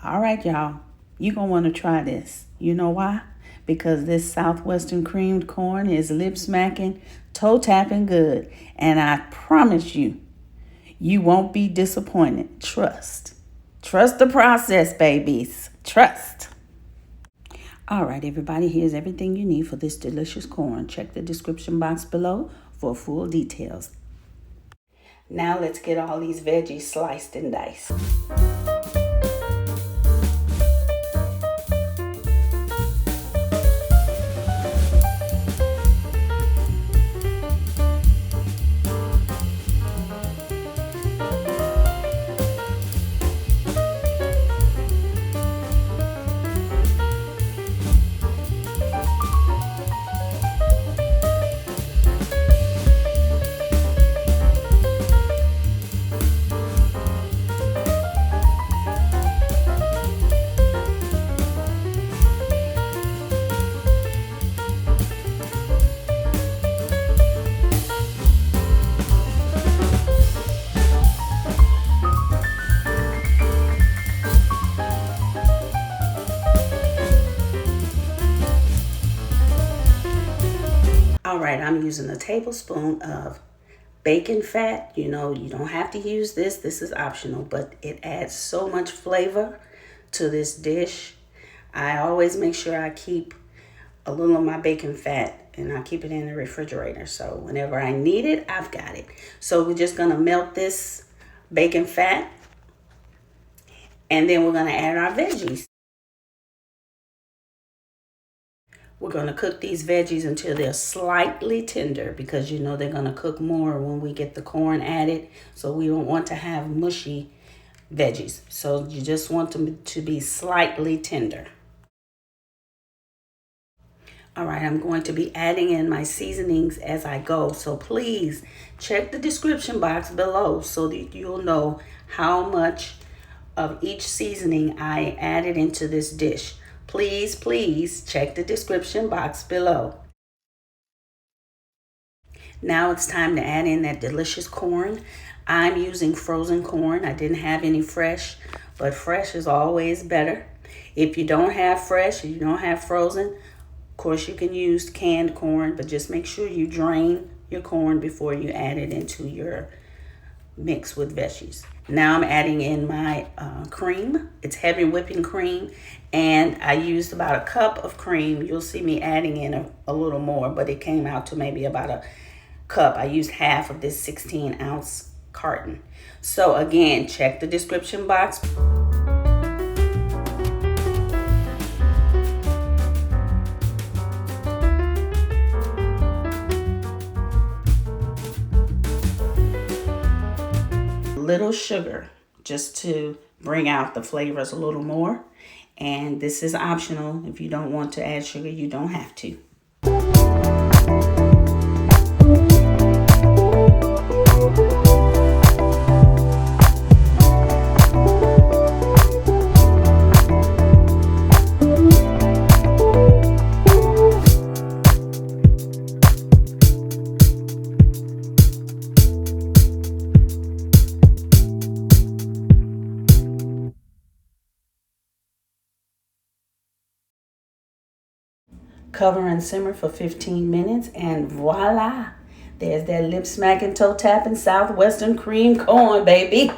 All right, y'all. You're going to want to try this. You know why? Because this Southwestern creamed corn is lip smacking, toe tapping good. And I promise you, you won't be disappointed. Trust. Trust the process, babies. Trust. All right, everybody, here's everything you need for this delicious corn. Check the description box below for full details. Now let's get all these veggies sliced and diced. All right, I'm using a tablespoon of bacon fat. You know, you don't have to use this. This is optional, but it adds so much flavor to this dish. I always make sure I keep a little of my bacon fat and I keep it in the refrigerator. So whenever I need it, I've got it. So we're just gonna melt this bacon fat and then we're gonna add our veggies. We're going to cook these veggies until they're slightly tender because you know they're going to cook more when we get the corn added. So we don't want to have mushy veggies. So you just want them to be slightly tender. All right, I'm going to be adding in my seasonings as I go. So please check the description box below so that you'll know how much of each seasoning I added into this dish. Please, please check the description box below. Now it's time to add in that delicious corn. I'm using frozen corn. I didn't have any fresh, but fresh is always better. If you don't have fresh, you don't have frozen, of course you can use canned corn, but just make sure you drain your corn before you add it into your mix with veggies. Now I'm adding in my cream. It's heavy whipping cream, and I used about a cup of cream. You'll see me adding in a little more, but it came out to maybe about a cup. I used half of this 16-ounce carton. So again, check the description box. Little sugar just to bring out the flavors a little more, and this is optional. If you don't want to add sugar, you don't have to. Cover and simmer for 15 minutes, and voila, there's that lip smacking, toe tapping Southwestern cream corn, baby.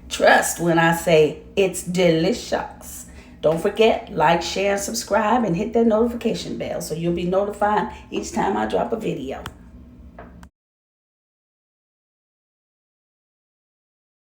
Trust when I say it's delicious. Don't forget, like, share, subscribe, and hit that notification bell so you'll be notified each time I drop a video.